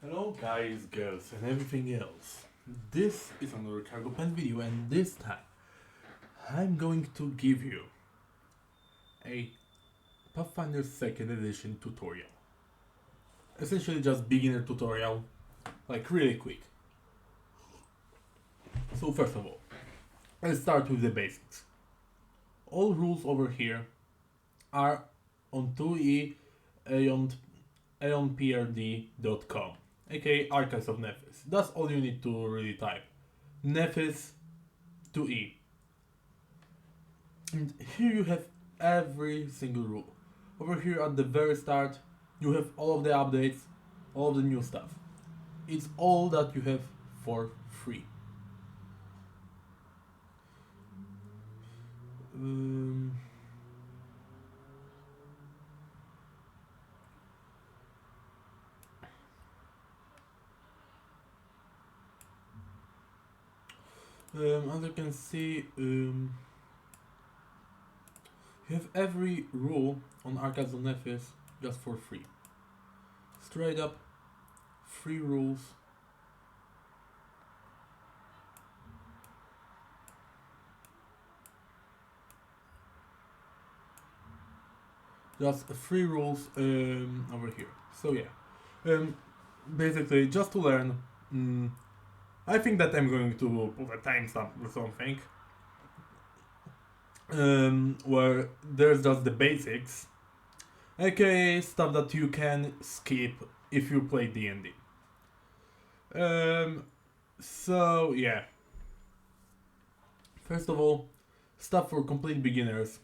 Hello guys, girls and everything else. This is another cargo pants video and this time I'm going to give you a Pathfinder 2nd edition tutorial. Essentially just beginner tutorial, like really quick. So first of all, let's start with the basics. All rules over here are on 2e aeonprd.com, aka Archives of Nephis. That's all you need to really type. Nephis 2e. And here you have every single rule. Over here at the very start, you have all of the updates, all of the new stuff. It's all that you have for free. Um, as you can see, you have every rule on Archives of Nephis just for free. Straight up, free rules. Just free rules over here. So yeah, basically just to learn. I think that I'm going to put a timestamp or something where there's just the basics, aka stuff that you can skip if you play D&D. So yeah. First of all, stuff for complete beginners.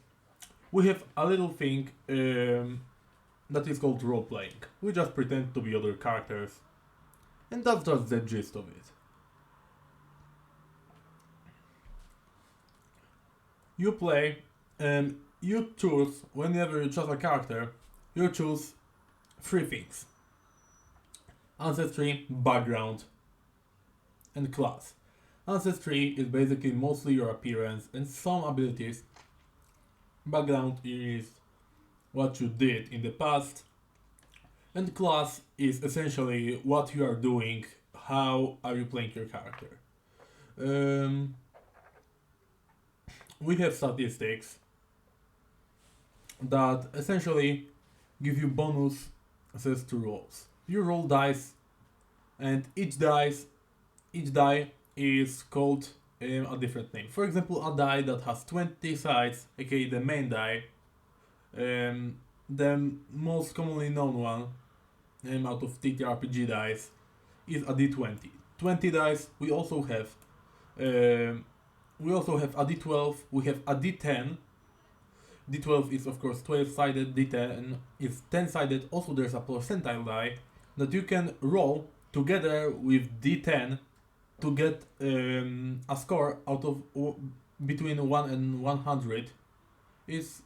We have a little thing that is called role playing. We just pretend to be other characters, and that's just the gist of it. You play, and you choose, whenever you choose a character, you choose three things: ancestry, background, and class. Ancestry is basically mostly your appearance and some abilities. Background is what you did in the past, and class is essentially what you are doing, how are you playing your character. Um, we have statistics that essentially give you bonus access to rolls. You roll dice, and each die is called a different name. For example, a die that has 20 sides, aka the main die, the most commonly known one out of TTRPG dice is a D20. 20 dice. We also have a D12. We have a D10. D12 is of course 12-sided. D10 is 10-sided. Also, there's a percentile die that you can roll together with D10 to get a score out of between 1 and 100. It's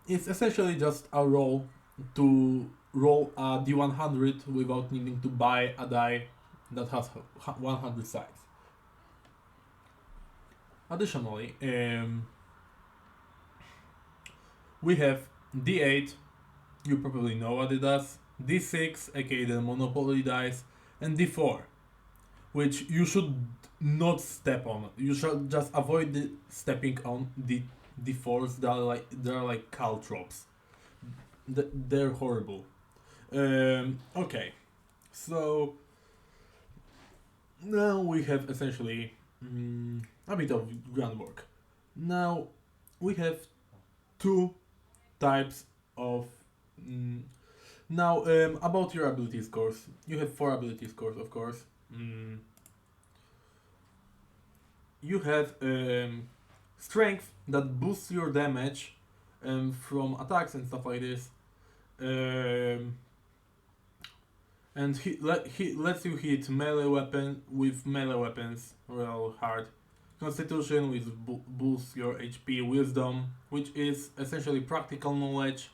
essentially just a roll to roll a D100 without needing to buy a die that has 100 sides. Additionally, we have D8, you probably know what it does, D6, aka the Monopoly dice, and D4, which you should not step on. You should just avoid stepping on D4s. They're like caltrops. They're horrible. Okay, so now we have essentially a bit of groundwork. Now we have two types of. Now about your ability scores, you have 4 ability scores, of course. You have strength that boosts your damage from attacks and stuff like this. And he lets you hit melee weapons real hard. Constitution, which boosts your HP. Wisdom, which is essentially practical knowledge.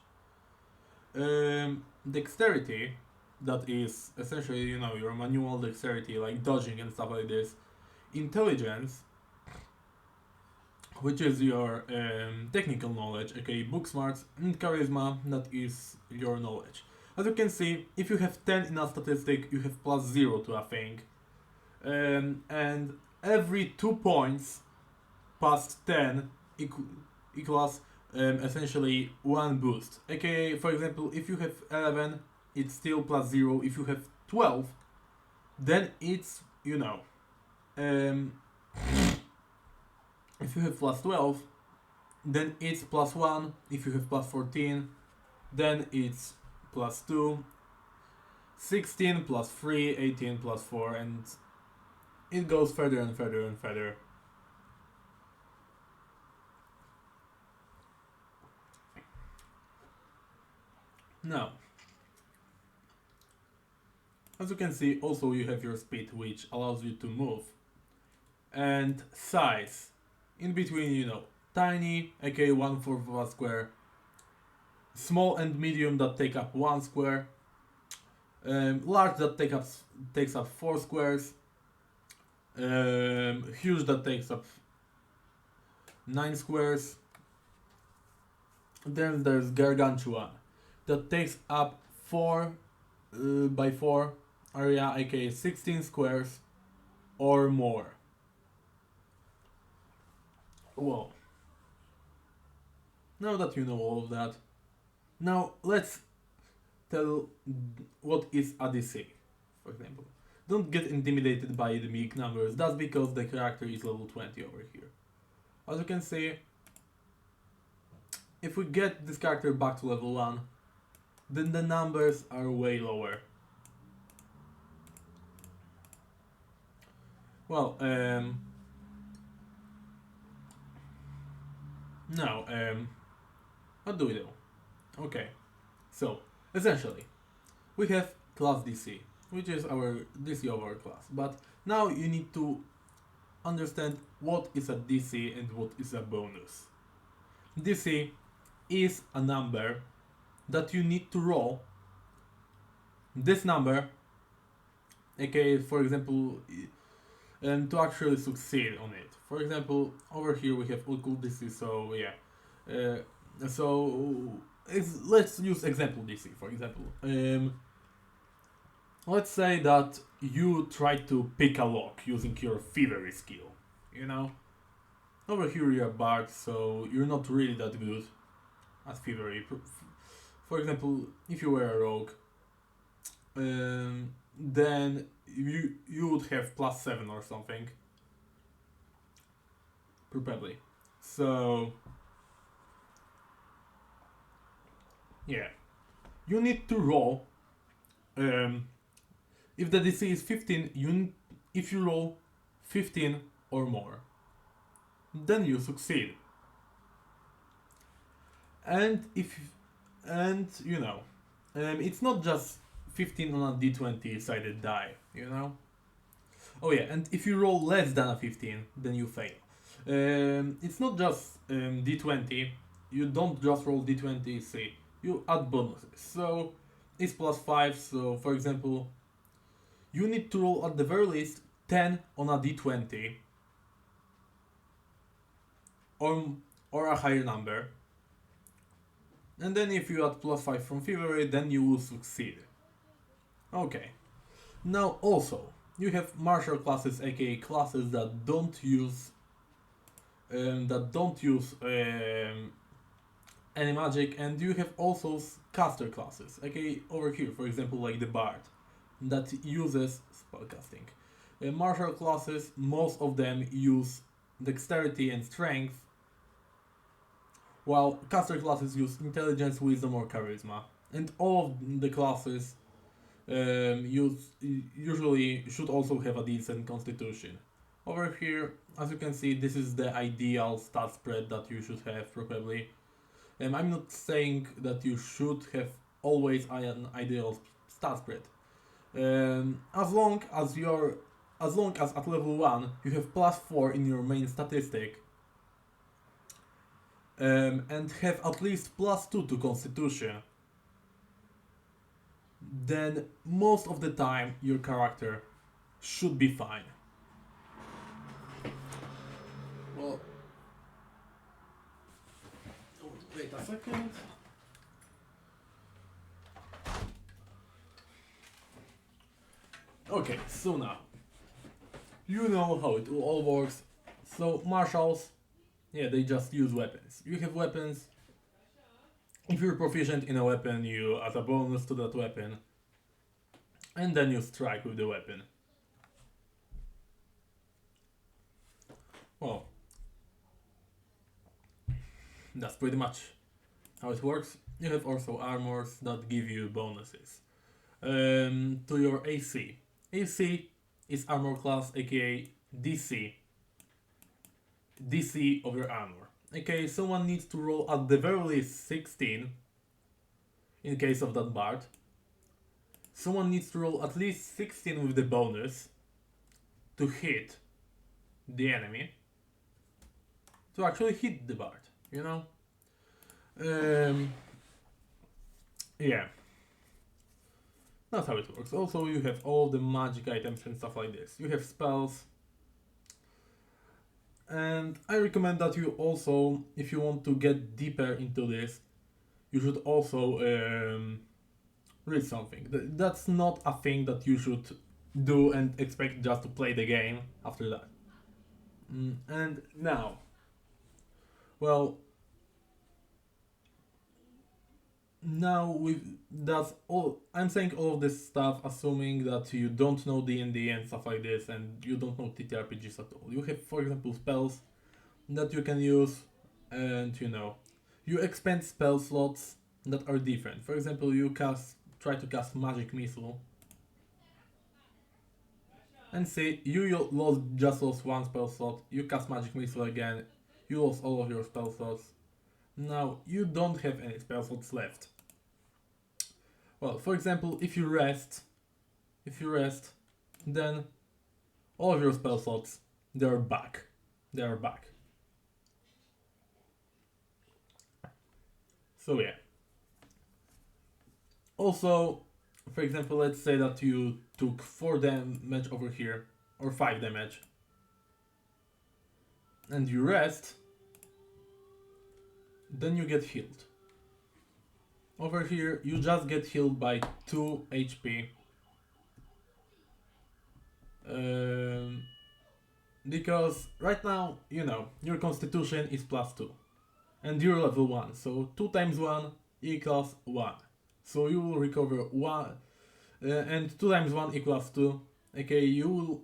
Dexterity, that is essentially your manual dexterity, like dodging and stuff like this. Intelligence, which is your technical knowledge, aka book smarts, and charisma, that is your knowledge. As you can see, if you have 10 in a statistic, you have plus 0 to a thing. And every 2 points past 10 equals essentially 1 boost. Okay, for example, if you have 11, it's still plus 0. If you have 12, then it's, um, if you have plus 12, then it's plus 1. If you have plus 14, then it's plus 2. 16 plus 3, 18 plus 4, and it goes further and further and further. Now, as you can see, also you have your speed, which allows you to move, and size, in between, tiny, aka 1/4 of a square, small and medium that take up 1 square, large that takes up 4 squares, huge that takes up 9 squares. Then there's gargantuan that takes up 4 by 4 area, aka 16 squares or more. Well, now that you know all of that, now let's tell what is a DC, for example. Don't get intimidated by the big numbers, that's because the character is level 20 over here. As you can see, if we get this character back to level 1, then the numbers are way lower. Well, now, what do we do? Okay, so, essentially, we have class DC, which is our DC of our class, but now you need to understand what is a DC and what is a bonus. DC is a number that you need to roll. This number, aka, for example, to actually succeed on it. For example, over here we have occult DC, so yeah. Let's use example DC, for example. Let's say that you try to pick a lock using your thievery skill, Over here you're a bard, so you're not really that good at thievery. For example, if you were a rogue, then you would have plus 7 or something. Probably. So, yeah. You need to roll. If the DC is 15, if you roll 15 or more, then you succeed. And it's not just 15 on a d20 sided die, Oh yeah, and if you roll less than a 15, then you fail. It's not just d20, you don't just roll d20, see, you add bonuses. So it's plus 5, so for example, you need to roll at the very least 10 on a d20 or a higher number. And then if you add plus 5 from thievery, then you will succeed. Okay. Now also, you have martial classes, aka classes that don't use any magic, and you have also caster classes, aka over here, for example, like the bard, that uses spellcasting. Martial classes, most of them use dexterity and strength, while caster classes use intelligence, wisdom, or charisma. And all of the classes usually should also have a decent constitution. Over here, as you can see, this is the ideal stat spread that you should have probably. I'm not saying that you should have always an ideal stat spread. As long as at level 1 you have plus 4 in your main statistic, and have at least plus 2 to constitution, then most of the time your character should be fine. Well, wait a second. Okay, so now you know how it all works. So marshals, yeah, they just use weapons. You have weapons. If you're proficient in a weapon, you add a bonus to that weapon, and then you strike with the weapon. Well, that's pretty much how it works. You have also armors that give you bonuses to your AC. AC is armor class, aka DC. DC of your armor. Okay, someone needs to roll at the very least 16 in case of that bard. Someone needs to roll at least 16 with the bonus to hit the enemy. To actually hit the bard, you know? Um, yeah. That's how it works. Also, you have all the magic items and stuff like this. You have spells. And I recommend that you also, if you want to get deeper into this, you should also read something. That's not a thing that you should do and expect just to play the game after that. And now, well, now with that's all. I'm saying all of this stuff, assuming that you don't know D&D and stuff like this, and you don't know TTRPGs at all. You have, for example, spells that you can use, and you expend spell slots that are different. For example, you try to cast magic missile, and say just lost one spell slot. You cast magic missile again, you lost all of your spell slots. Now you don't have any spell slots left. Well, for example, if you rest, then all of your spell slots, they are back. They are back. So yeah. Also, for example, let's say that you took 4 damage over here, or 5 damage, and you rest, then you get healed. Over here, you just get healed by 2 HP. Because right now, your constitution is +2. And you're level 1, so 2 times 1 equals 1. So you will recover 1, and 2 times 1 equals 2. Okay, you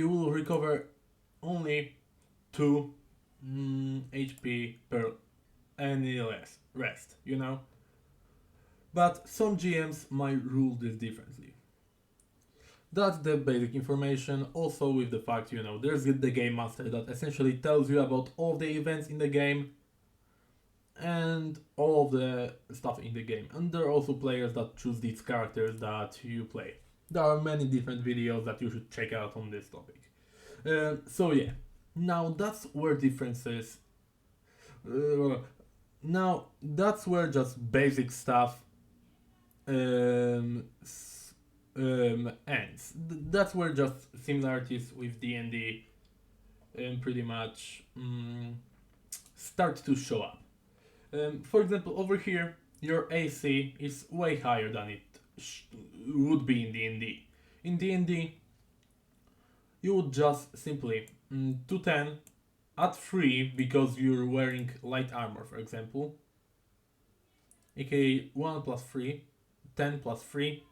will recover only 2 HP per any rest, But some GMs might rule this differently. That's the basic information. Also with the fact, there's the game master that essentially tells you about all of the events in the game and all of the stuff in the game. And there are also players that choose these characters that you play. There are many different videos that you should check out on this topic. So yeah, now that's where differences. Now that's where just basic stuff ends. That's where just similarities with D&D pretty much start to show up. For example, over here, your AC is way higher than it would be in D&D. In D&D, you would just simply 210 add 3 because you're wearing light armor, for example. aka 1 plus 3, 10 plus 3.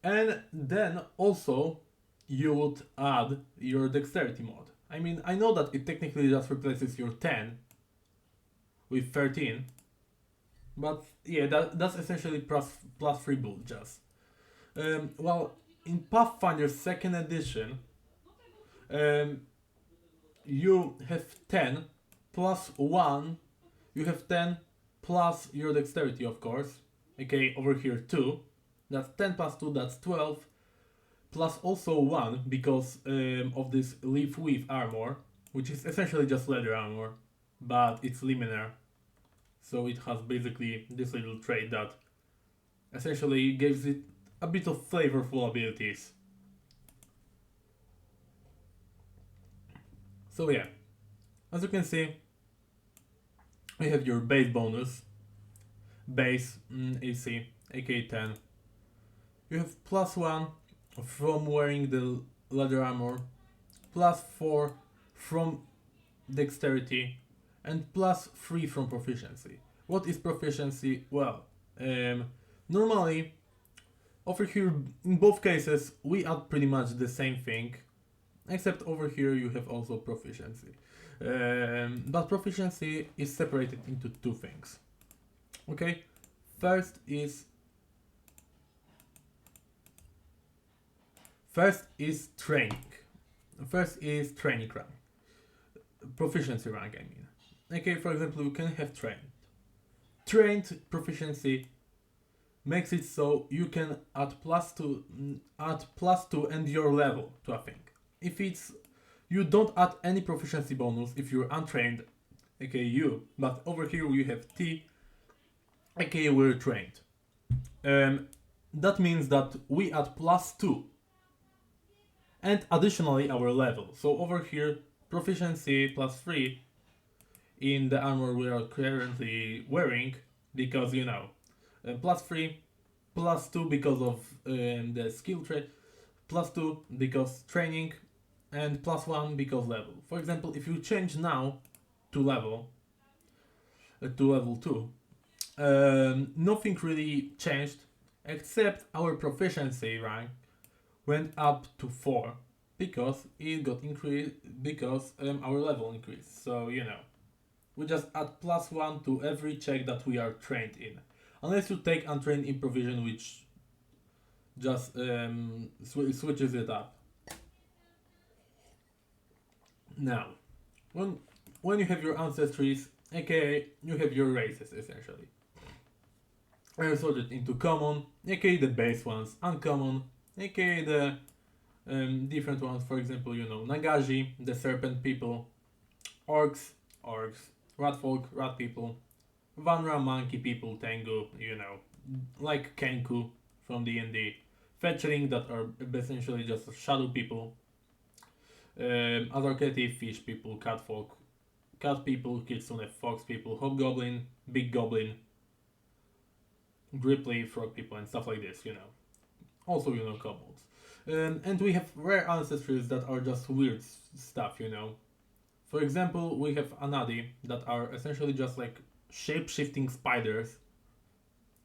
And then also you would add your dexterity mod. I mean, I know that it technically just replaces your 10 with 13, but yeah, that's essentially plus 3 build just. Well, in Pathfinder 2nd edition, you have 10 plus 1, you have 10 plus your dexterity, of course. Okay, over here 2. That's 10 plus 2, that's 12. Plus also 1 because of this leaf weave armor, which is essentially just leather armor, but it's liminar. So it has basically this little trait that essentially gives it a bit of flavorful abilities. So yeah, as you can see, we have your base bonus, base AC, aka 10. You have +1 from wearing the leather armor, +4 from dexterity, and +3 from proficiency. What is proficiency? Well, normally over here in both cases we add pretty much the same thing, except over here you have also proficiency. But proficiency is separated into two things. Okay, first is training. First is training rank, proficiency rank. I mean, okay. For example, you can have trained. Trained proficiency makes it so you can add +2 and your level to a thing. If it's you don't add any proficiency bonus if you're untrained, aka you. But over here you have T, aka we're trained. That means that we add +2 and additionally our level. So over here, proficiency +3 in the armor we are currently wearing, because you know, +3, +2 because of the skill trait, +2 because training, and +1 because level. For example, if you change now to level 2, nothing really changed except our proficiency rank went up to 4 because it got increased because our level increased. So you know, we just add +1 to every check that we are trained in, unless you take untrained improvisation, which just switches it up. Now, when you have your ancestries, aka you have your races essentially. I sorted into common, aka the base ones, uncommon, aka the different ones. For example, you know, Nagashi, the serpent people, orcs, rat folk, rat people, Vanra, monkey people, Tengu, you know, like Kenku from D&D, Fetchling that are essentially just shadow people, Azarketi, fish people, cat folk, cat people, Kitsune, fox people, hobgoblin, big goblin, Gripply, frog people, and stuff like this, you know. Also, you know, kobolds. And we have rare ancestries that are just weird stuff, you know. For example, we have Anadi that are essentially just like shape-shifting spiders.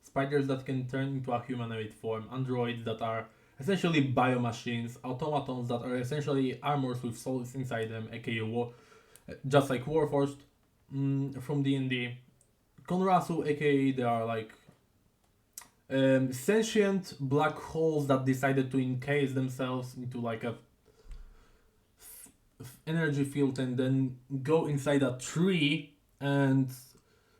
Spiders that can turn into a humanoid form, androids that are essentially biomachines, automatons that are essentially armors with souls inside them, aka just like Warforged from D&D. Konrasu, aka they are like sentient black holes that decided to encase themselves into like a energy field and then go inside a tree and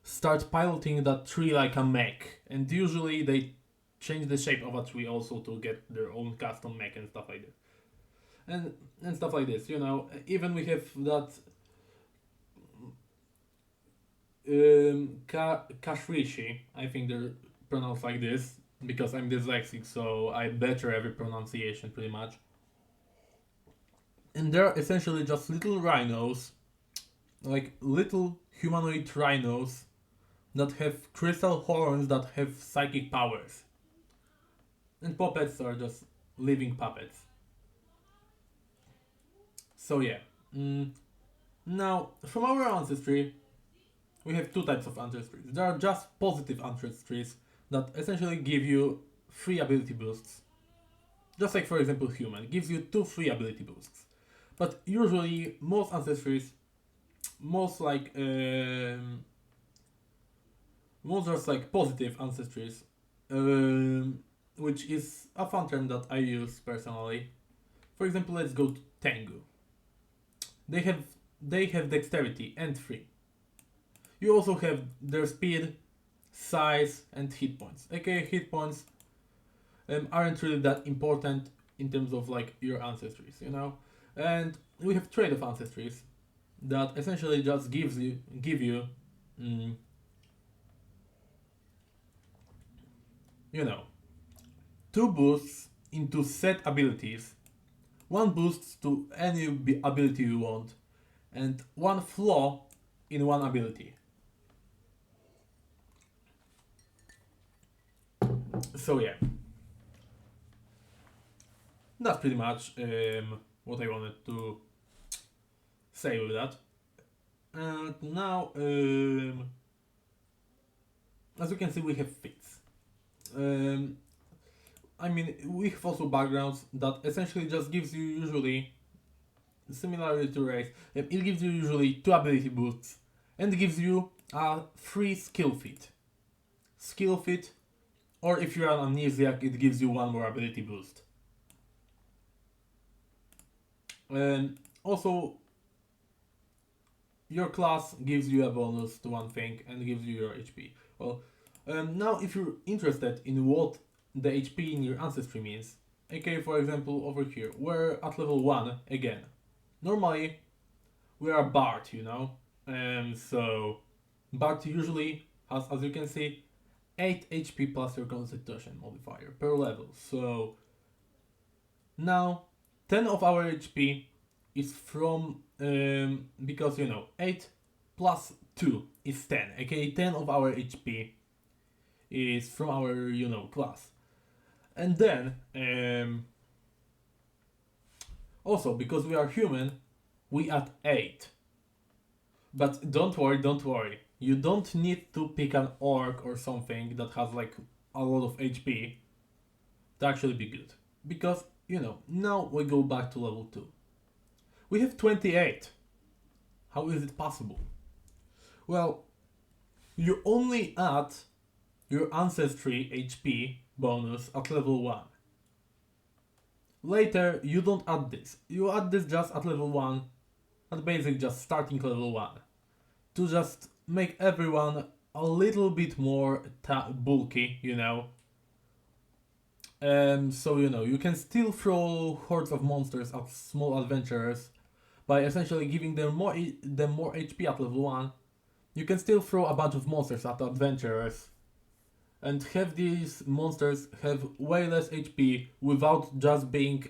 start piloting that tree like a mech. And usually they change the shape of a tree also to get their own custom mech and stuff like this. And stuff like this, you know. Even we have that Kashrishi, I think they're pronounced like this because I'm dyslexic, so I butcher every pronunciation pretty much. And they're essentially just little rhinos, like little humanoid rhinos that have crystal horns that have psychic powers. And puppets are just living puppets. So yeah. Now, from our ancestry, we have two types of ancestries. There are just positive ancestries that essentially give you 3 ability boosts. Just like, for example, human gives you 2 free ability boosts. But usually, most ancestries, most just like positive ancestries, which is a fun term that I use personally. For example, let's go to Tengu. They have dexterity and 3. You also have their speed, size, and hit points. Okay, hit points aren't really that important in terms of like your ancestries, you know. And we have trait of ancestries that essentially just give you, you know, 2 boosts into set abilities, 1 boost to any ability you want, and 1 flaw in 1 ability. So yeah, that's pretty much what I wanted to say with that. And now, as you can see, we have feats. Um, I mean, we have also backgrounds that essentially just gives you usually, similarly to race, it gives you usually 2 ability boosts and gives you a free skill feat. Skill feat, or if you're an amnesiac, it gives you 1 more ability boost. Also, your class gives you a bonus to one thing and gives you your HP. Well, now if you're interested in what the HP in your ancestry means, aka for example over here, we're at level 1 again. Normally, we are Bard, you know? So, Bard usually has, as you can see, 8 HP plus your Constitution modifier per level. So, now 10 of our HP is from, because you know, 8 plus 2 is 10, aka 10 of our HP is from our, you know, class. And then, also because we are human, we add 8. But don't worry. You don't need to pick an orc or something that has like a lot of HP to actually be good. Because, you know, now we go back to level 2. We have 28. How is it possible? Well, you only add your ancestry HP bonus at level 1. Later, you don't add this. You add this just at level 1, at basic just starting level 1. To just make everyone a little bit more bulky, you know. So, you know, you can still throw hordes of monsters at small adventurers by essentially giving them more HP at level 1. You can still throw a bunch of monsters at adventurers and have these monsters have way less HP without just being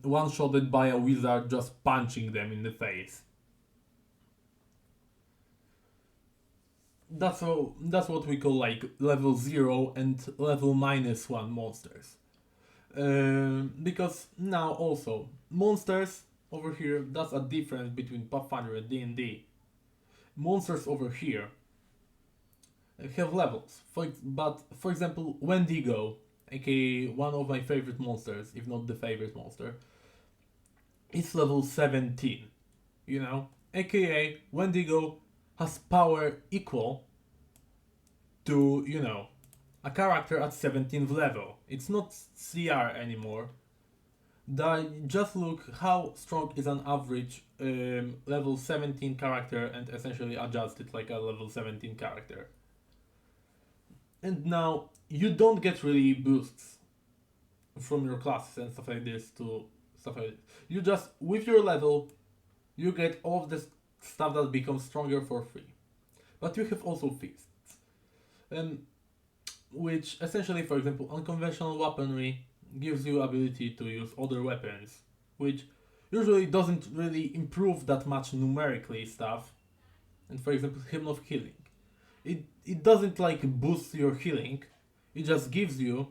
one-shotted by a wizard just punching them in the face. That's what we call like level 0 and level -1 monsters. Because now also monsters over here, that's a difference between Pathfinder and D&D. Monsters over here have levels. But for example, Wendigo, aka one of my favorite monsters, if not the favorite monster, is level 17. You know, aka Wendigo has power equal to, you know, a character at 17th level. It's not CR anymore. Just look how strong is an average level 17 character and essentially adjust it like a level 17 character. And now you don't get really boosts from your classes and stuff like this to stuff like this. You just, with your level, you get all of the stuff that becomes stronger for free. But you have also feasts. Which essentially, for example, unconventional weaponry gives you ability to use other weapons, which usually doesn't really improve that much numerically stuff. And for example, Hymn of Healing. It doesn't like boost your healing, it just gives you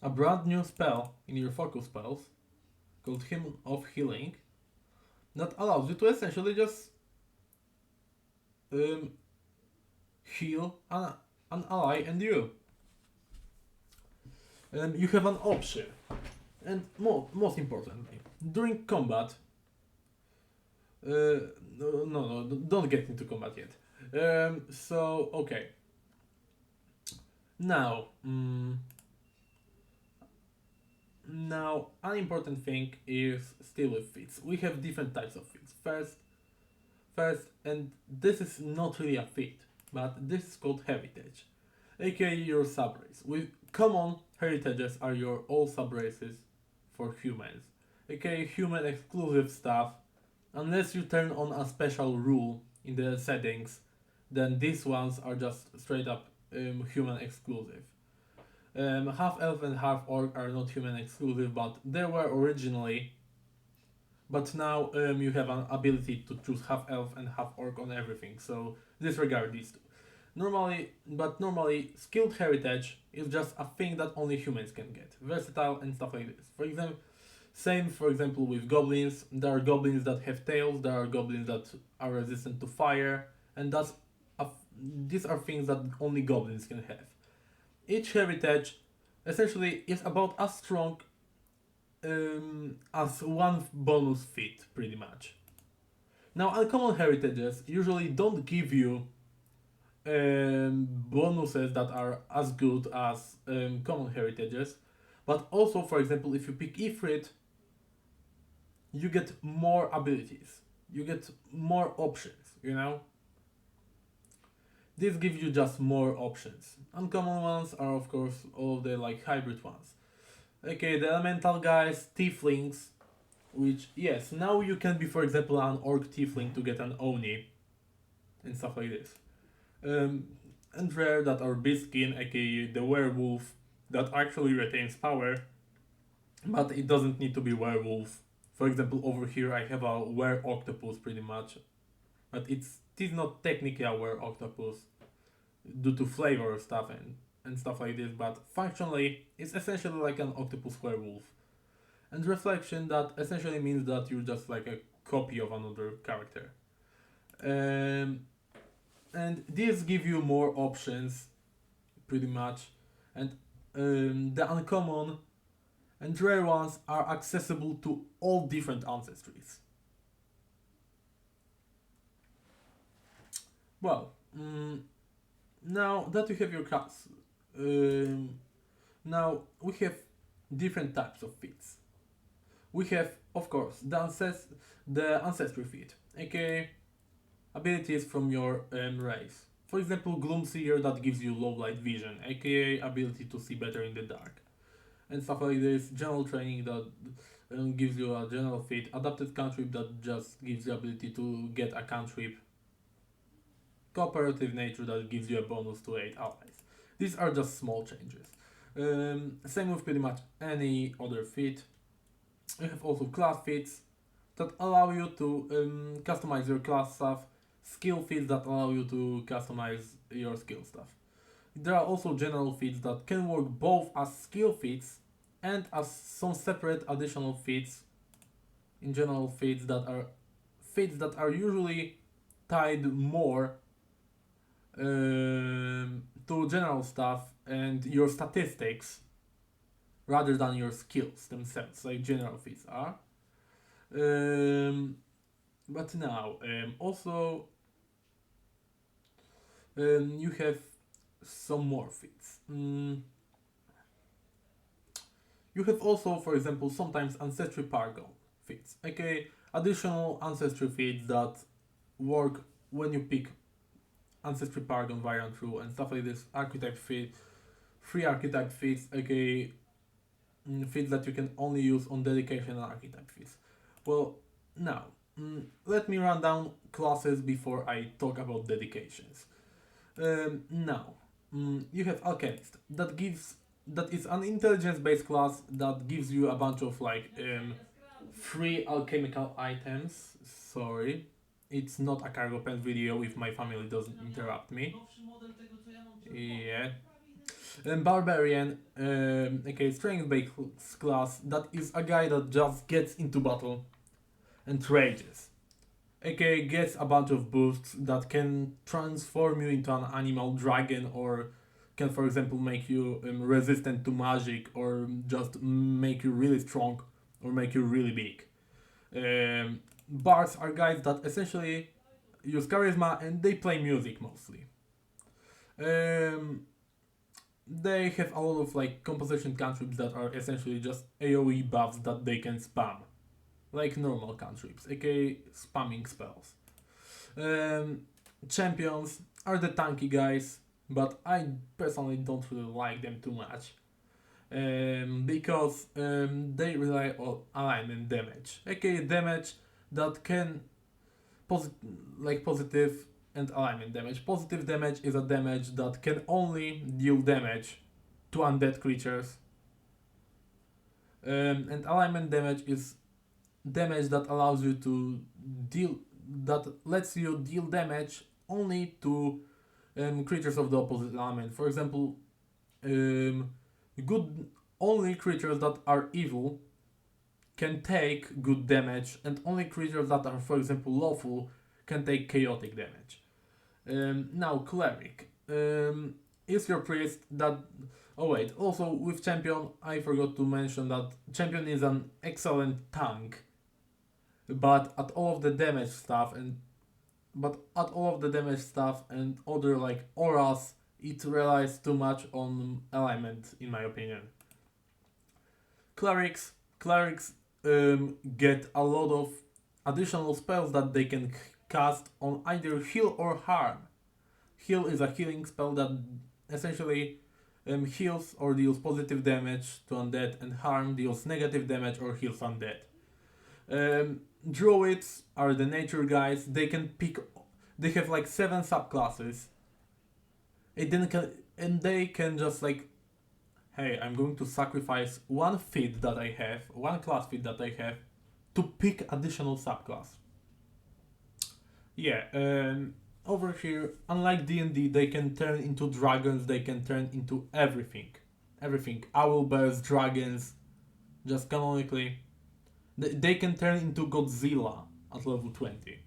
a brand new spell in your focus spells called Hymn of Healing that allows you to essentially just heal an ally and you. You have an option. And most importantly, during combat, no, don't get into combat yet. So, okay. Now, now, an important thing is still with feats. We have different types of feats. First, and this is not really a feat, but this is called heritage, aka your subrace. With common heritages are your all subraces for humans, aka human exclusive stuff. Unless you turn on a special rule in the settings, then these ones are just straight up human exclusive. Half elf and half orc are not human exclusive, but they were originally. But now you have an ability to choose half elf and half orc on everything, so disregard these two. Normally, skilled heritage is just a thing that only humans can get. Versatile and stuff like this. For example, with goblins. There are goblins that have tails. There are goblins that are resistant to fire, and a, these are things that only goblins can have. Each heritage, essentially, is about as strong as one bonus feat, pretty much. Now, uncommon heritages usually don't give you bonuses that are as good as common heritages, but also, for example, if you pick Ifrit, you get more abilities, you get more options, you know? This gives you just more options. Uncommon ones are, of course, all the like hybrid ones. Okay, the elemental guys, tieflings, which, yes, now you can be, for example, an orc tiefling to get an Oni and stuff like this. Um, and rare that are Biskin, aka the werewolf, that actually retains power, but it doesn't need to be werewolf. For example, over here I have a were octopus pretty much, but it is not technically a were octopus due to flavor stuff and stuff like this, but functionally it's essentially like an octopus werewolf. And reflection, that essentially means that you're just like a copy of another character. Um, and these give you more options, pretty much. And the uncommon and rare ones are accessible to all different ancestries. Well, now that you have your class, um, now we have different types of feats. We have, of course, the ancestry feat, aka abilities from your race. For example, Gloomseer that gives you low light vision, aka ability to see better in the dark, and stuff like this. General training that gives you a general feat. Adapted cantrip that just gives you ability to get a cantrip. Cooperative nature that gives you a bonus to 8 allies. These are just small changes. Same with pretty much any other feat. You have also class feats that allow you to customize your class stuff, skill feats that allow you to customize your skill stuff. There are also general feats that can work both as skill feats and as some separate additional feats. In general, feats that are usually tied more to general stuff and your statistics rather than your skills themselves, like general feats are. Um, but now, also, you have some more feats. You have also, for example, sometimes Ancestry Paragon feats, aka additional Ancestry feats that work when you pick Ancestry Paragon variant through and stuff like this. Archetype feat, free archetype feats, aka feats that you can only use on dedication and archetype feats. Well, now, let me run down classes before I talk about dedications. Now, you have Alchemist that is an intelligence-based class that gives you a bunch of like free alchemical items. Sorry, it's not a cargo pants video if my family doesn't interrupt me. Yeah. And Barbarian, okay, strength-based class that is a guy that just gets into battle and rages. aka gets a bunch of boosts that can transform you into an animal dragon, or can, for example, make you resistant to magic, or just make you really strong, or make you really big. Bards are guys that essentially use charisma and they play music mostly. Um, they have a lot of like composition cantrips that are essentially just AoE buffs that they can spam, like normal cantrips, aka spamming spells. Um, Champions are the tanky guys, but I personally don't really like them too much. Because they rely on alignment damage, aka damage that can posit- like positive and alignment damage. Positive damage is a damage that can only deal damage to undead creatures, and alignment damage is damage that allows you to deal that lets you deal damage only to creatures of the opposite element. For example, good only creatures that are evil can take good damage, and only creatures that are, for example, lawful can take chaotic damage. Now, cleric is your priest that. Oh wait, also with champion, I forgot to mention that champion is an excellent tank, but at all of the damage stuff and other like auras, it relies too much on alignment, in my opinion. Clerics get a lot of additional spells that they can cast on either heal or harm. Heal is a healing spell that essentially heals or deals positive damage to undead, and harm deals negative damage or heals undead. Druids are the nature guys. They can pick. They have like 7 subclasses. And they can just like, hey, I'm going to sacrifice one feat that I have, one class feat that I have, to pick additional subclass. Yeah, over here, unlike D&D, they can turn into dragons, they can turn into everything. Everything. Owlbears, dragons, just canonically. They can turn into Godzilla at level 20.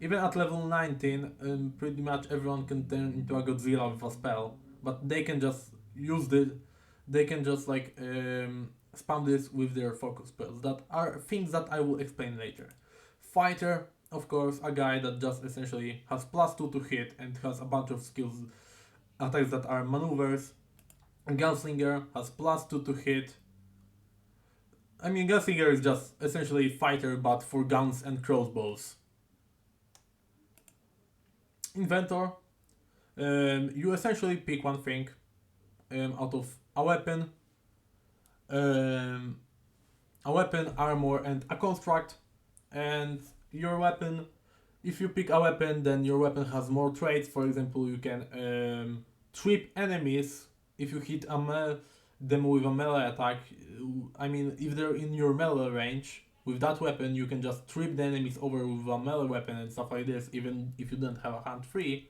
Even at level 19, pretty much everyone can turn into a Godzilla with a spell, but they can just use the, they can just like spam this with their focus spells. That are things that I will explain later. Fighter, of course, a guy that just essentially has +2 to hit and has a bunch of skills, attacks that are maneuvers. Gunslinger has +2 to hit. I mean, Gunslinger is just essentially fighter, but for guns and crossbows. Inventor, you essentially pick one thing out of a weapon, armor, and a construct. And your weapon, if you pick a weapon, then your weapon has more traits. For example, you can trip enemies if you hit them with a melee attack. I mean, if they're in your melee range, with that weapon, you can just trip the enemies over with a melee weapon and stuff like this, even if you don't have a hand free.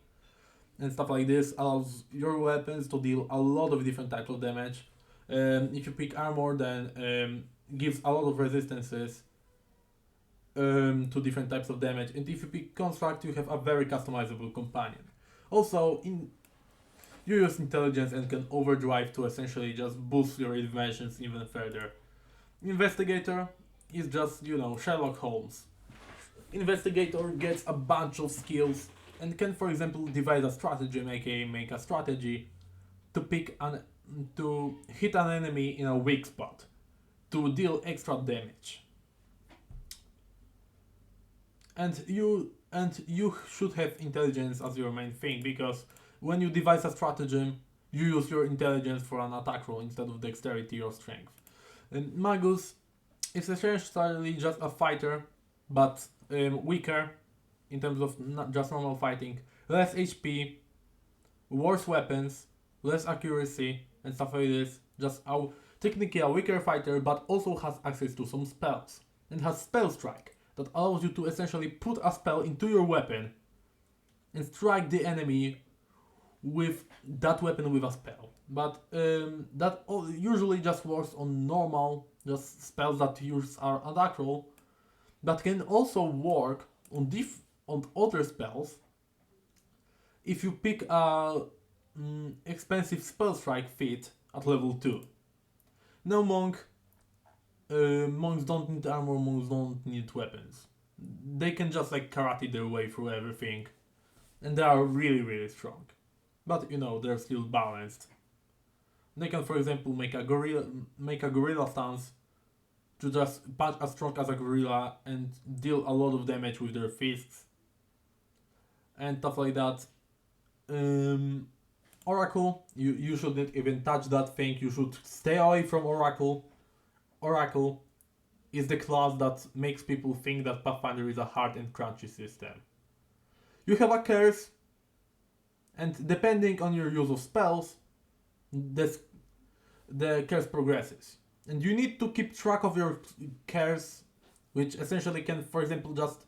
And stuff like this allows your weapons to deal a lot of different types of damage. If you pick armor, then gives a lot of resistances to different types of damage. And if you pick construct, you have a very customizable companion. Also, you use intelligence and can overdrive to essentially just boost your inventions even further. Investigator is just, Sherlock Holmes. Investigator gets a bunch of skills and can, for example, devise a strategy, aka make a strategy to hit an enemy in a weak spot to deal extra damage. And you should have intelligence as your main thing, because when you devise a stratagem, you use your intelligence for an attack roll instead of dexterity or strength. And Magus is essentially just a fighter, but weaker in terms of not just normal fighting, less HP, worse weapons, less accuracy, and stuff like this. Just technically a weaker fighter, but also has access to some spells. And has Spell Strike, that allows you to essentially put a spell into your weapon and strike the enemy with that weapon with a spell. But that usually just works on normal, just spells that use our attack roll, but can also work on other spells if you pick a expensive spell strike feat at level 2. Now monks don't need armor, monks don't need weapons. They can just like karate their way through everything, and they are really, really strong. But they're still balanced. They can, for example, make a gorilla stance to just punch as strong as a gorilla and deal a lot of damage with their fists and stuff like that. Oracle, you shouldn't even touch that thing. You should stay away from Oracle. Oracle is the class that makes people think that Pathfinder is a hard and crunchy system. You have a curse, and depending on your use of spells, the curse progresses. And you need to keep track of your curse, which essentially can, for example, just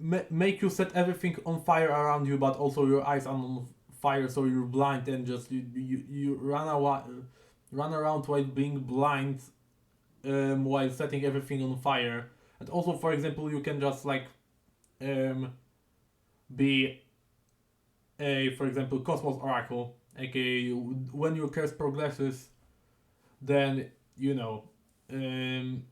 make you set everything on fire around you, but also your eyes are on fire, so you're blind and just you run around while being blind, while setting everything on fire. And also, for example, you can just like um, be a, for example, Cosmos Oracle, aka when your curse progresses, then you know, um,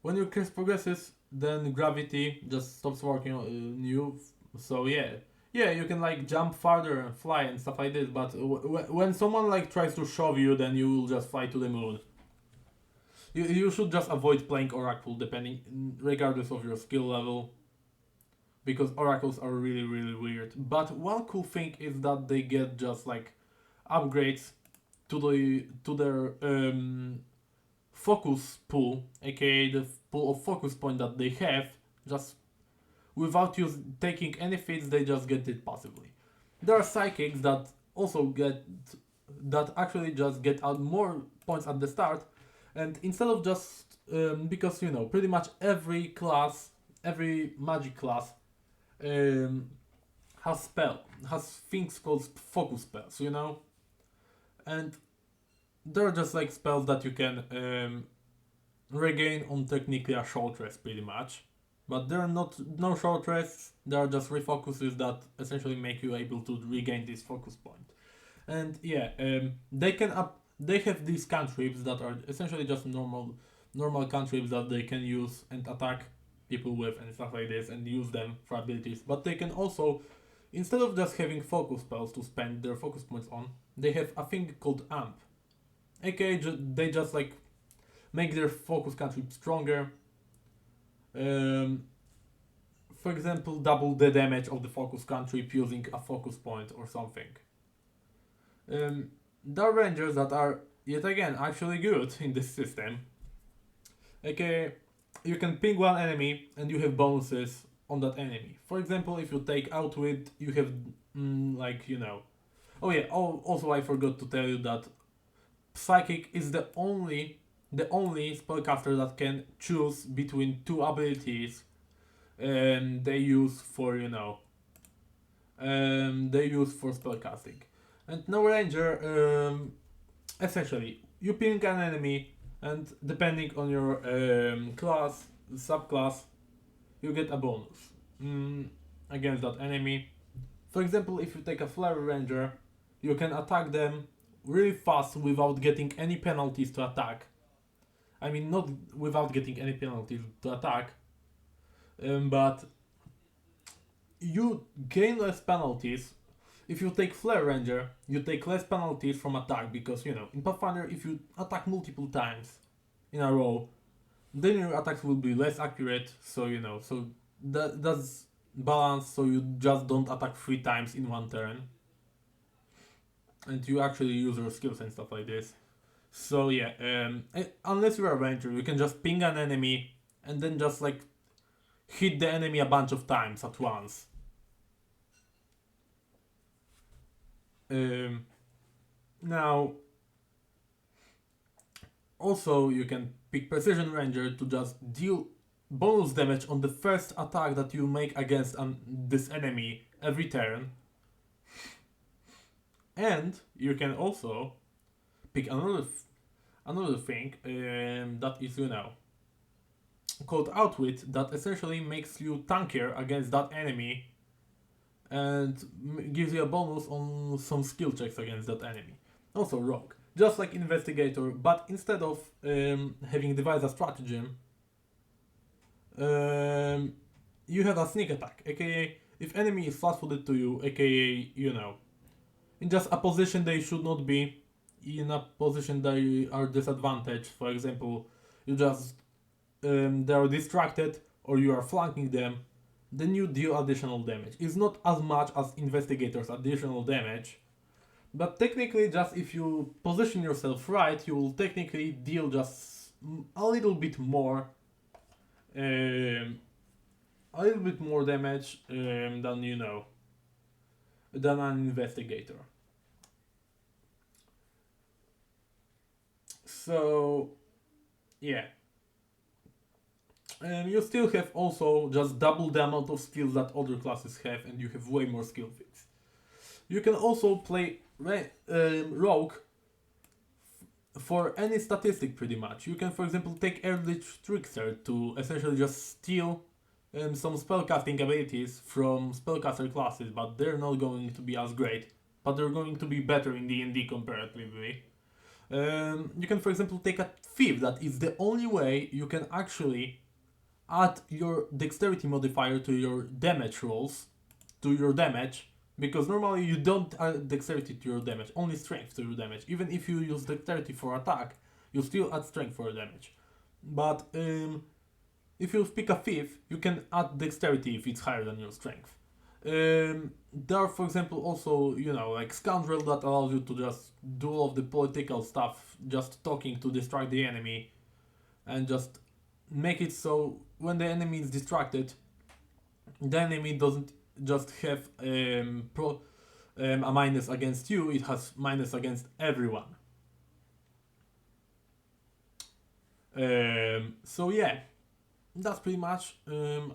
when your curse progresses, then gravity just stops working on you. So yeah, you can like jump farther and fly and stuff like this. But when someone like tries to shove you, then you will just fly to the moon. You should just avoid playing Oracle, depending regardless of your skill level, because oracles are really weird. But one cool thing is that they get just like upgrades to their focus pool, aka the pool of focus point that they have, just without taking any feats, they just get it passively. There are psychics that also get that actually just get out more points at the start, and instead of just because you know pretty much every magic class um, has things called focus spells, you know, and they're just like spells that you can regain on technically a short rest, pretty much. But they're not no short rests. They are just refocuses that essentially make you able to regain this focus point. And yeah, they have these cantrips that are essentially just normal cantrips that they can use and attack people with and stuff like this and use them for abilities. But they can also, instead of just having focus spells to spend their focus points on, they have a thing called amp. aka they just like make their focus cantrip stronger. Um, for example, double the damage of the focus cantrip using a focus point or something. There are rangers that are yet again actually good in this system. Okay, you can ping one enemy and you have bonuses on that enemy. For example, if you take outwit, you have like you know. Oh yeah. Also, I forgot to tell you that psychic is the only spellcaster that can choose between two abilities they use for they use for spellcasting. And no ranger, essentially, you ping an enemy, and depending on your class, subclass, you get a bonus against that enemy. For example, if you take a flare ranger, you can attack them really fast without getting any penalties to attack. I mean, not without getting any penalties to attack, but you gain less penalties. If you take Flare Ranger, you take less penalties from attack because, you know, in Pathfinder, if you attack multiple times in a row, then your attacks will be less accurate. So, you know, so that's balance, so you just don't attack 3 times in one turn. And you actually use your skills and stuff like this. So, yeah, unless you're a ranger, you can just ping an enemy and then just like hit the enemy a bunch of times at once. Now, also you can pick Precision Ranger to just deal bonus damage on the first attack that you make against this enemy every turn. And you can also pick another thing that is, you know, called Outwit, that essentially makes you tankier against that enemy and gives you a bonus on some skill checks against that enemy. Also Rogue, just like Investigator, but instead of having devised a stratagem, you have a sneak attack, aka if enemy is flat-footed to you, aka, you know, in just a position they should not be, in a position they are disadvantaged. For example, you just they are distracted or you are flanking them, then you deal additional damage. It's not as much as Investigator's additional damage, but technically just if you position yourself right, you will technically deal just a little bit more damage than, you know, than an Investigator. So yeah, You still have also just double the amount of skills that other classes have, and you have way more skill things. You can also play rogue for any statistic pretty much. You can, for example, take Eldritch Trickster to essentially just steal some spellcasting abilities from spellcaster classes, but they're not going to be as great, but they're going to be better in D&D comparatively. You can, for example, take a thief. That is the only way you can actually add your dexterity modifier to your damage rolls, to your damage, because normally you don't add dexterity to your damage, only strength to your damage. Even if you use dexterity for attack, you still add strength for damage. But if you pick a thief, you can add dexterity if it's higher than your strength. There are, for example, also, like scoundrel that allows you to just do all of the political stuff, just talking to distract the enemy, and just make it so when the enemy is distracted, the enemy doesn't just have a minus against you, it has minus against everyone. So yeah, that's pretty much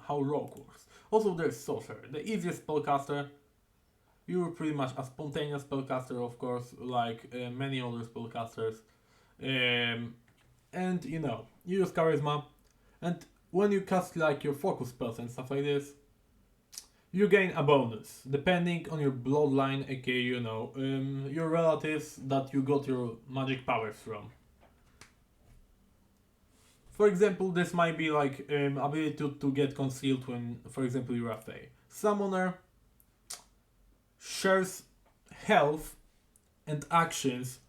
how rogue works. Also, there's sorcerer, the easiest spellcaster. You're pretty much a spontaneous spellcaster, of course, like many other spellcasters. And you use charisma, and when you cast like your focus spells and stuff like this, you gain a bonus depending on your bloodline, aka your relatives that you got your magic powers from. For example, this might be like ability to get concealed when, for example, you're a Fae. Summoner shares health and actions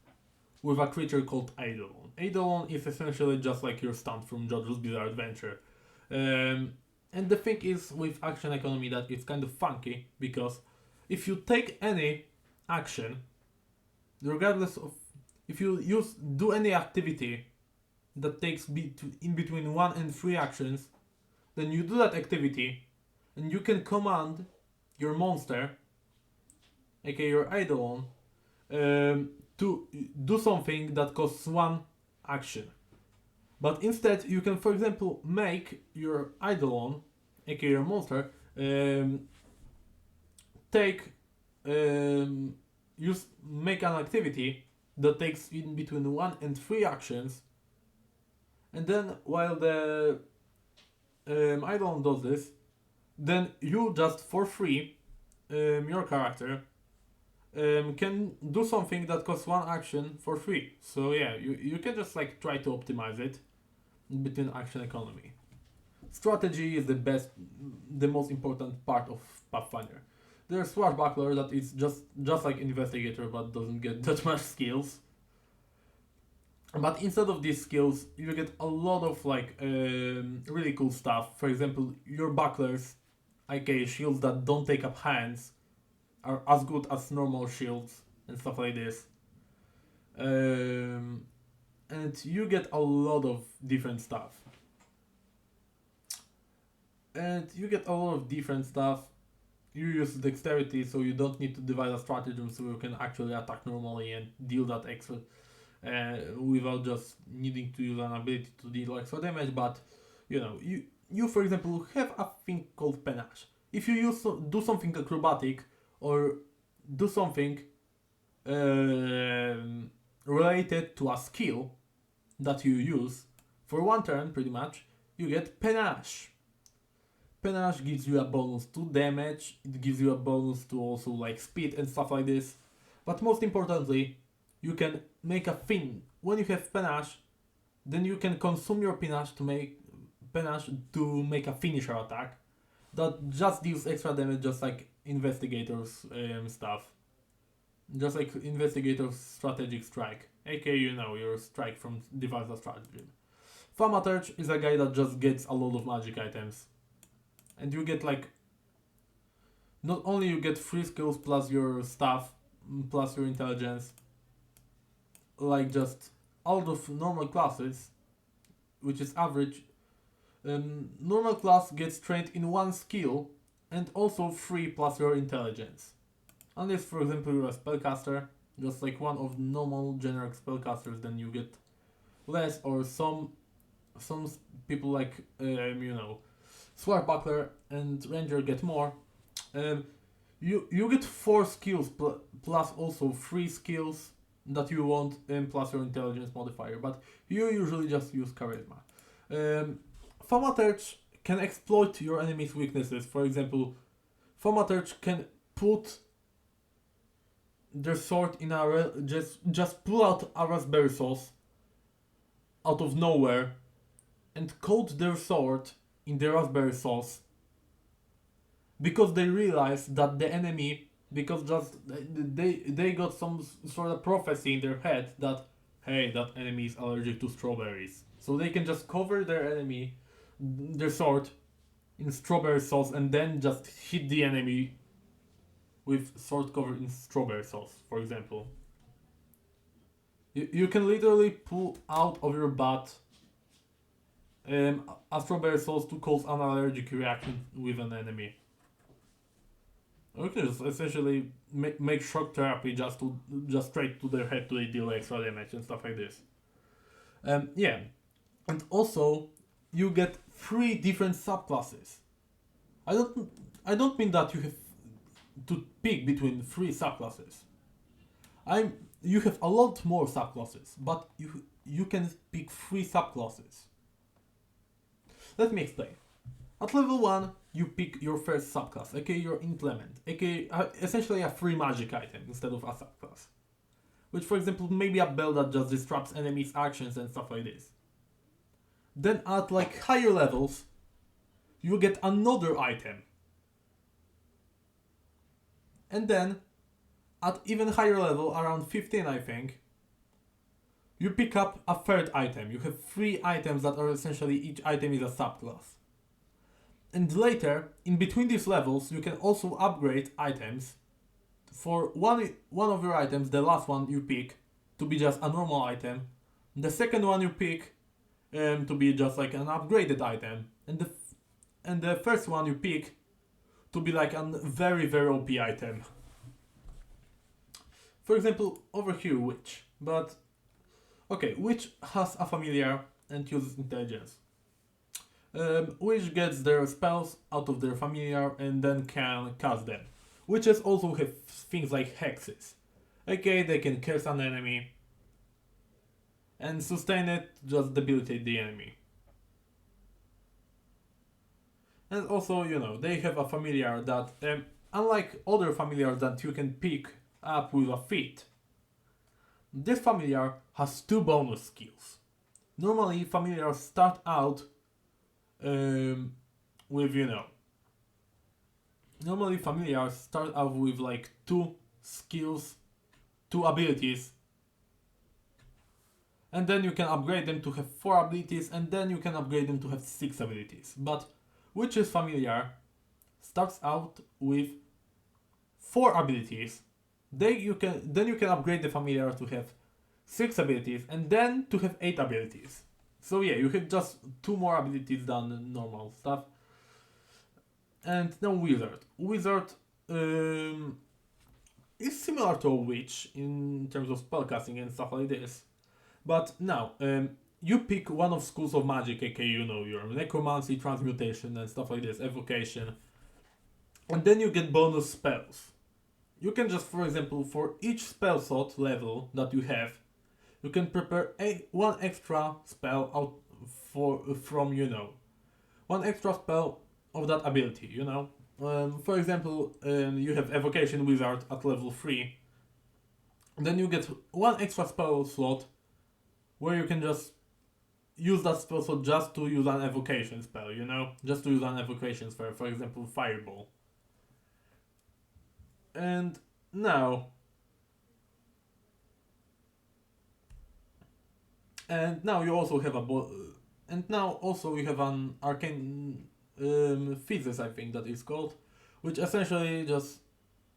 with a creature called Eidolon. Eidolon is essentially just like your stunt from JoJo's Bizarre Adventure. And the thing is with action economy that it's kind of funky, because if you take any action, regardless of if you do any activity that takes in between 1 and 3 actions, then you do that activity and you can command your monster, aka your Eidolon, to do something that costs 1 action. But instead, you can, for example, make your Eidolon, aka your monster, make an activity that takes in between 1 and 3 actions, and then while the Eidolon does this, then you just for free, your character can do something that costs 1 action for free. So yeah, you can just like try to optimize it between action economy. Strategy is the most important part of Pathfinder. There's Swashbuckler that is just like Investigator but doesn't get that much skills. But instead of these skills, you get a lot of like really cool stuff. For example, your bucklers, aka shields that don't take up hands, are as good as normal shields and stuff like this. And you get a lot of different stuff. You use dexterity, so you don't need to devise a stratagem, so you can actually attack normally and deal that extra without just needing to use an ability to deal extra damage. But you for example have a thing called panache. If you do something acrobatic or do something related to a skill that you use for 1 turn, pretty much, you get panache. Panache gives you a bonus to damage, it gives you a bonus to also like speed and stuff like this. But most importantly, you can make a thing. When you have panache, then you can consume your panache to make a finisher attack that just deals extra damage, just like Investigator's stuff. Just like Investigator's strategic strike, aka your strike from Devise a Stratagem. Thaumaturge is a guy that just gets a lot of magic items. And you get like, not only you get 3 skills plus your stuff, plus your intelligence, like just out of normal classes, which is average, normal class gets trained in 1 skill and also 3 plus your intelligence. Unless, for example, you're a spellcaster, just like one of normal generic spellcasters, then you get less or some people like Swashbuckler and Ranger get more. Um, you get 4 skills plus also 3 skills that you want plus your intelligence modifier, but you usually just use charisma. Um, Thaumaturge can exploit your enemy's weaknesses. For example, Thaumaturge can put their sword in just pull out a raspberry sauce out of nowhere and coat their sword in the raspberry sauce because they realize that the enemy, because just they got some sort of prophecy in their head that hey, that enemy is allergic to strawberries, so they can just cover their sword in strawberry sauce and then just hit the enemy with sword covered in strawberry sauce, for example. You can literally pull out of your butt a strawberry sauce to cause an allergic reaction with an enemy. You can just essentially make shock therapy just straight to their head to deal extra damage and stuff like this. Yeah, and also you get 3 different subclasses. I don't mean that you have to pick between 3 subclasses. You have a lot more subclasses, but you can pick 3 subclasses. Let me explain. At level 1, you pick your first subclass, aka your implement, aka essentially a free magic item instead of a subclass. Which, for example, may be a bell that just disrupts enemies' actions and stuff like this. Then at like higher levels, you get another item. And then, at even higher level, around 15 I think, you pick up a third item. You have 3 items that are essentially each item is a subclass. And later, in between these levels, you can also upgrade items. For one of your items, the last one you pick, to be just a normal item. The second one you pick to be just like an upgraded item. And the first one you pick to be like a very, very OP item. For example, over here, Witch. But, okay, Witch has a familiar and uses intelligence. Witch gets their spells out of their familiar and then can cast them. Witches also have things like hexes. Okay, they can curse an enemy and sustain it, just debilitate the enemy. And also, they have a familiar that, unlike other familiars that you can pick up with a feat, this familiar has 2 bonus skills. Normally, familiars start out with, normally familiars start out with like 2 skills, 2 abilities, and then you can upgrade them to have 4 abilities, and then you can upgrade them to have 6 abilities. But Witch's familiar starts out with 4 abilities. Then you can upgrade the familiar to have 6 abilities, and then to have 8 abilities. So yeah, you have just 2 more abilities than normal stuff. And now Wizard. Wizard is similar to a Witch in terms of spellcasting and stuff like this. But now, you pick one of schools of magic, aka your necromancy, transmutation and stuff like this, evocation. And then you get bonus spells. You can just, for example, for each spell slot level that you have, you can prepare one extra spell out from one extra spell of that ability, For example, you have Evocation Wizard at level 3. Then you get one extra spell slot where you can just use that spell slot just to use an evocation spell, Just to use an evocation spell, for example, Fireball. And now you also have you have an arcane physis, I think that is called, which essentially just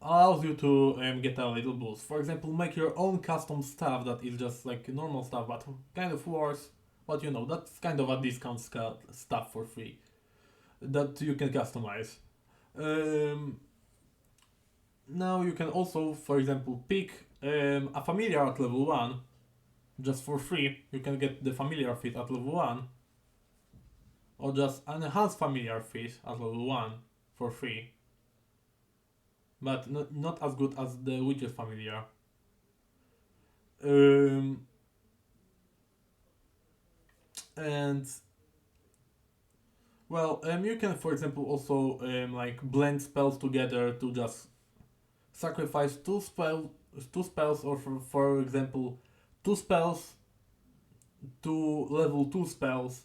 allows you to get a little boost. For example, make your own custom stuff that is just like normal stuff, but kind of worse. But that's kind of a discount stuff for free that you can customize. Now you can also, for example, pick a familiar at level 1 just for free. You can get the familiar fit at level 1. or just an enhanced familiar feat at level 1 for free, but not as good as the witch's familiar. Um, and well, you can, for example, also like blend spells together to just sacrifice two spells, or for example, two spells, two level 2 spells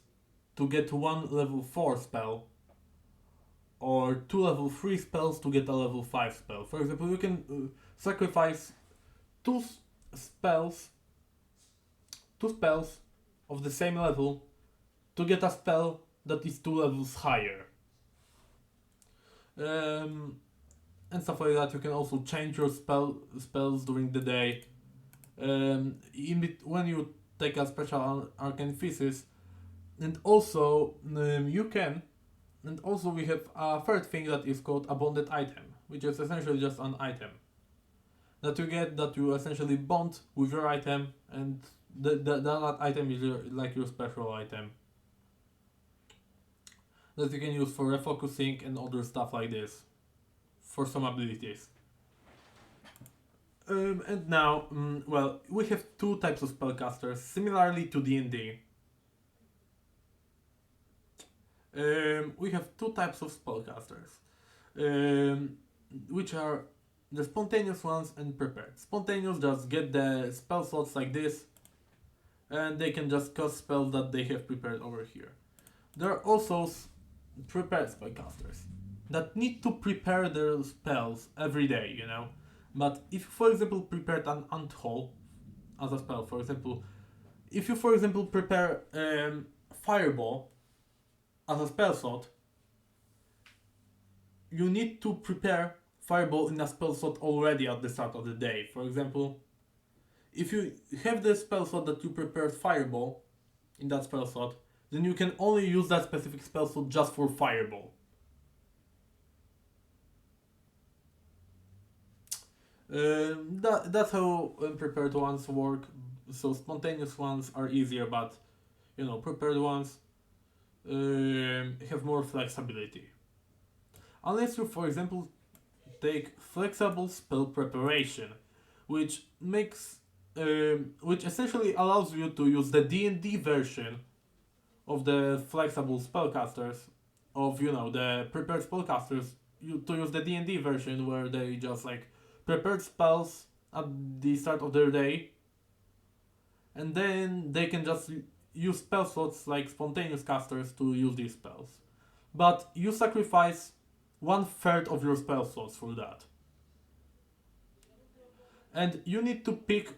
to get one level 4 spell, or two level 3 spells to get a level 5 spell. For example, you can sacrifice two spells, two spells of the same level to get a spell that is two levels higher. And stuff like that. You can also change your spells during the day. When you take a special arcane thesis, and also you can, and also we have a third thing that is called a bonded item, which is essentially just an item that you get, that you essentially bond with your item, and that item is like your special item that you can use for refocusing and other stuff like this for some abilities. And now, well, we have two types of spellcasters, similarly to D&D. We have two types of spellcasters, which are the spontaneous ones and prepared. Spontaneous just get the spell slots like this, and they can just cast spells that they have prepared over here. There are also prepared spellcasters that need to prepare their spells every day, you know. But if you, for example, prepared an ant hole as a spell, for example, if you, for example, prepare Fireball as a spell slot, you need to prepare Fireball in a spell slot already at the start of the day. For example, if you have the spell slot that you prepared Fireball in that spell slot, then you can only use that specific spell slot just for Fireball. That's how prepared ones work. So spontaneous ones are easier, but you know, prepared ones have more flexibility. Unless you, for example, take flexible spell preparation, which which essentially allows you to use the D&D version of the flexible spellcasters, of the prepared spellcasters, to use the D&D version where they just like prepared spells at the start of their day, and then they can just use spell slots like spontaneous casters to use these spells. But you sacrifice 1/3 of your spell slots for that. And you need to pick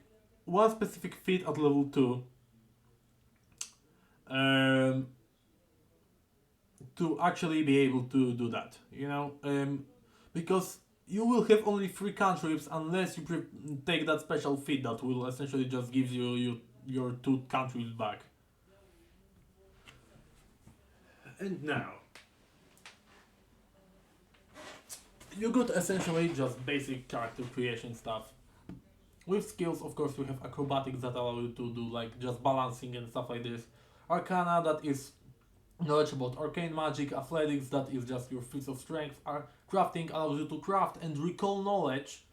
one specific feat at level 2 to actually be able to do that, because you will have only 3 cantrips unless you take that special feat that will essentially just give you your 2 cantrips back. And now, you got essentially just basic character creation stuff. With skills, of course, you have acrobatics that allow you to do like just balancing and stuff like this. Arcana, that is knowledge about arcane magic. Athletics, that is just your feats of strength. Crafting allows you to craft and recall knowledge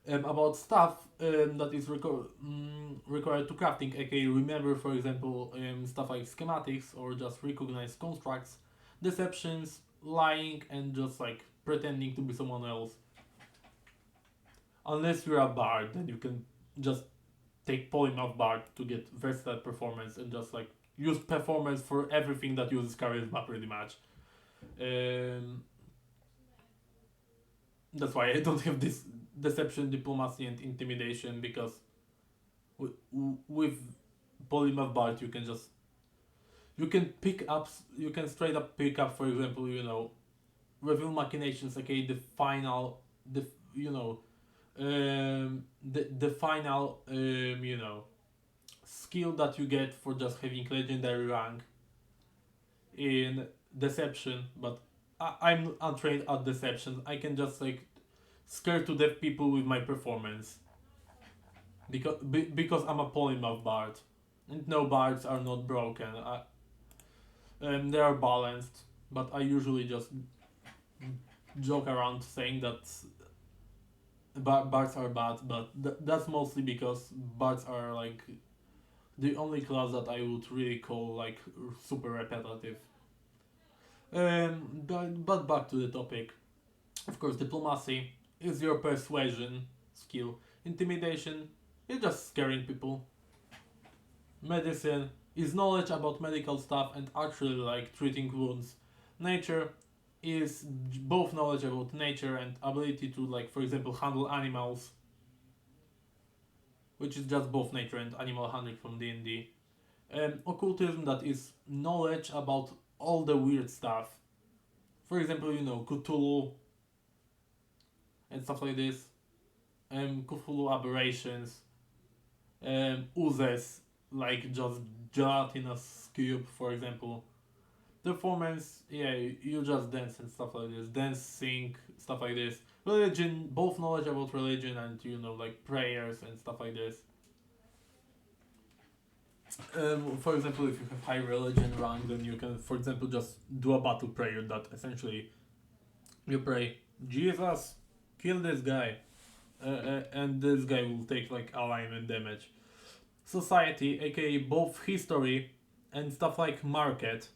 about stuff that is required to crafting, aka remember, for example, stuff like schematics, or just recognize constructs, deceptions, lying, and just like pretending to be someone else. Unless you're a bard, then you can just take polymorph bard to get versatile performance and just like use performance for everything that uses charisma pretty much. That's why I don't have this deception, diplomacy, and intimidation, because with polymorph bard you can straight up pick up, for example, reveal machinations, okay, the final skill that you get for just having legendary rank in deception. But I'm untrained at deception. I can just like scare to death people with my performance, because I'm a polymorph bard, and no, bards are not broken. They are balanced, but I usually just joke around saying that bards are bad, but that's mostly because bards are like the only class that I would really call like super repetitive. But back to the topic. Of course, diplomacy is your persuasion skill. Intimidation is just scaring people. Medicine is knowledge about medical stuff and actually like treating wounds. Nature is both knowledge about nature and ability to like for example handle animals, which is just both nature and animal handling from D&D. Occultism, that is knowledge about all the weird stuff. For example, you know, Cthulhu and stuff like this. Cthulhu aberrations. Oozes, like just gelatinous cube, for example. Performance, yeah, you just dance and stuff like this. Dance, sing, stuff like this. Religion, both knowledge about religion and, you know, like prayers and stuff like this. For example, if you have high religion rank, then you can, for example, just do a battle prayer that essentially you pray, Jesus, kill this guy, and this guy will take like alignment damage. Society, aka both history and stuff like market.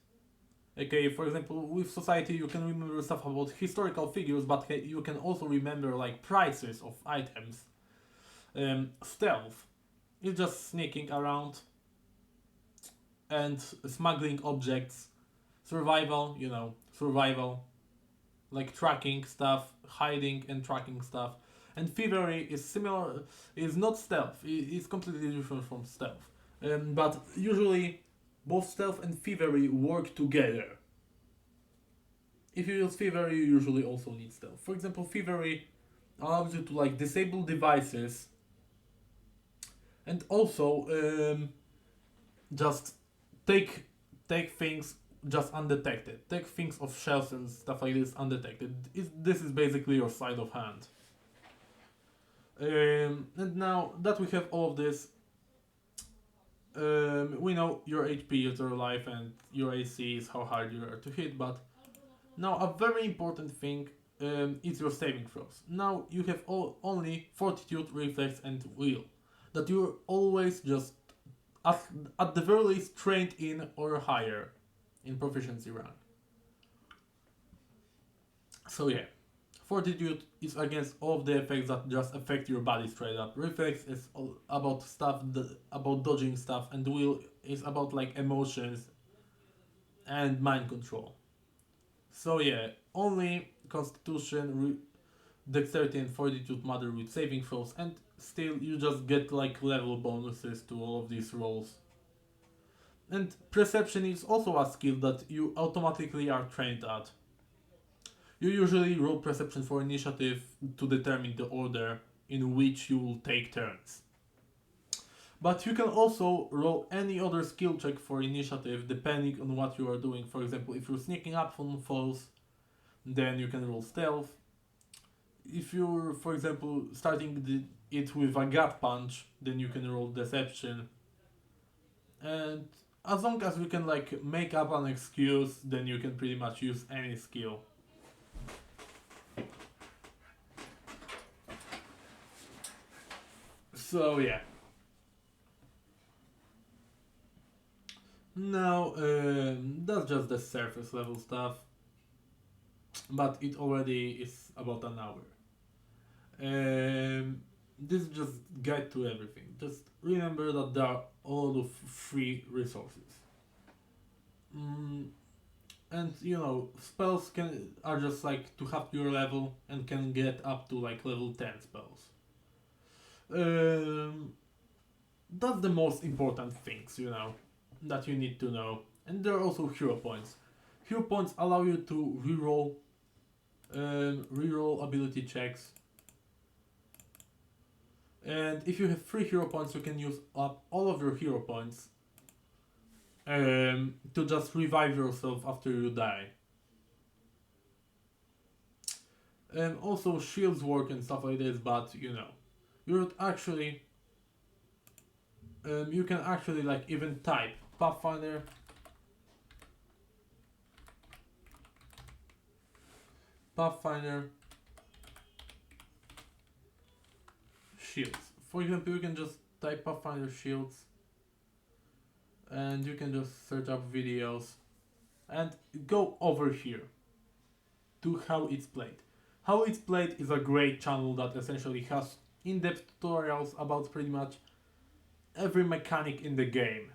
Okay, for example, with society you can remember stuff about historical figures, but you can also remember like prices of items. Stealth is just sneaking around and smuggling objects. Survival, you know, survival, like tracking stuff, hiding and tracking stuff. And thievery is similar, is not stealth, it's completely different from stealth. But usually both stealth and thievery work together. If you use thievery, you usually also need stealth. For example, thievery allows you to like disable devices and also just take things just undetected. Take things off shelves and stuff like this undetected. This is basically your sleight of hand. And now that we have all of this, we know your HP is your life and your AC is how hard you are to hit, but now a very important thing is your saving throws. Now you have only fortitude, reflex and will. That you're always just at the very least trained in or higher in proficiency rank. So yeah, fortitude is against all of the effects that just affect your body straight up. Reflex is all about stuff, about dodging stuff, and will is about like emotions and mind control. So yeah, only constitution, dexterity and fortitude matter with saving throws, and still you just get like level bonuses to all of these rolls. And perception is also a skill that you automatically are trained at. You usually roll perception for initiative to determine the order in which you will take turns. But you can also roll any other skill check for initiative depending on what you are doing. For example, if you're sneaking up on foes, then you can roll stealth. If you're, for example, starting it with a gut punch, then you can roll deception. And as long as you can like make up an excuse, then you can pretty much use any skill. So yeah. Now that's just the surface level stuff, but it already is about an hour. This is just guide to everything. Just remember that there are a lot of free resources. Mm, and you know, spells are just like to have your level and can get up to like level 10 spells. Um, that's the most important things, you know, that you need to know. And there are also hero points. Hero points allow you to reroll ability checks. And if you have 3 hero points, you can use up all of your hero points to just revive yourself after you die. Also, shields work and stuff like this, but you know, you would actually, you can actually like even type Pathfinder Pathfinder shields. For example, you can just type Pathfinder shields and you can just search up videos and go over here to How It's Played. How It's Played is a great channel that essentially has in-depth tutorials about pretty much every mechanic in the game.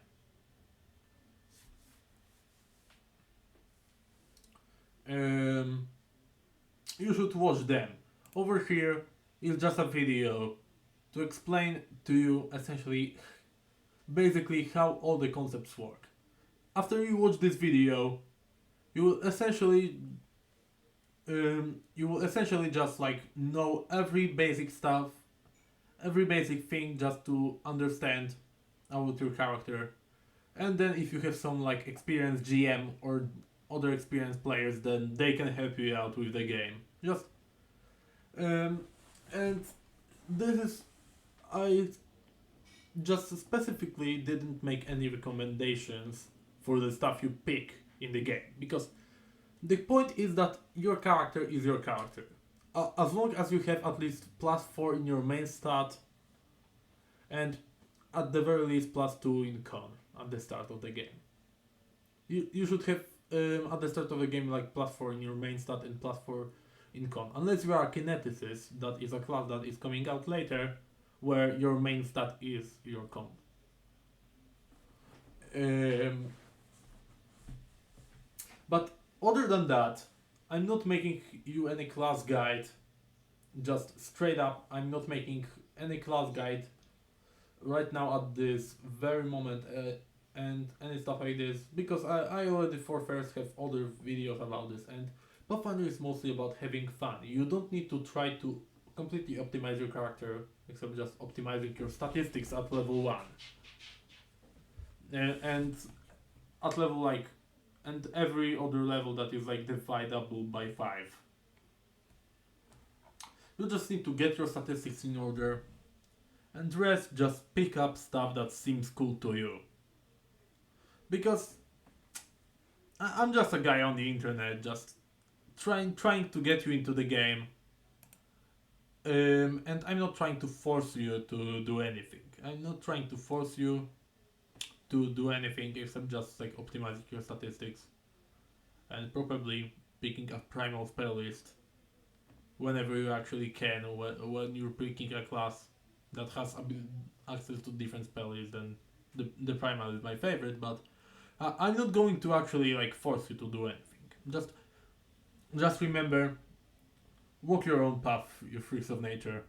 You should watch them. Over here is just a video to explain to you essentially basically how all the concepts work. After you watch this video, you will essentially just like know every basic stuff, every basic thing just to understand about your character. And then if you have some like experienced GM or other experienced players, then they can help you out with the game. Just and this is I just specifically didn't make any recommendations for the stuff you pick in the game because the point is that your character is your character. As long as you have at least +4 in your main stat and at the very least +2 in con at the start of the game. You should have at the start of the game like +4 in your main stat and +4 in con. Unless you are a kineticist, that is a class that is coming out later, where your main stat is your con. But other than that, I'm not making you any class guide. Just straight up, I'm not making any class guide right now at this very moment and any stuff like this because I already for first have other videos about this, and Pathfinder is mostly about having fun. You don't need to try to completely optimize your character except just optimizing your statistics at level 1 and at level like and every other level that is like dividable by 5. You just need to get your statistics in order and rest, just pick up stuff that seems cool to you. Because I'm just a guy on the internet just trying to get you into the game. And I'm not trying to force you to do anything. I'm not trying to force you to do anything except just like optimizing your statistics and probably picking a primal spell list whenever you actually can, when you're picking a class that has access to different spell lists. Then the primal is my favorite, but I'm not going to actually like force you to do anything. Just remember, walk your own path, you freaks of nature.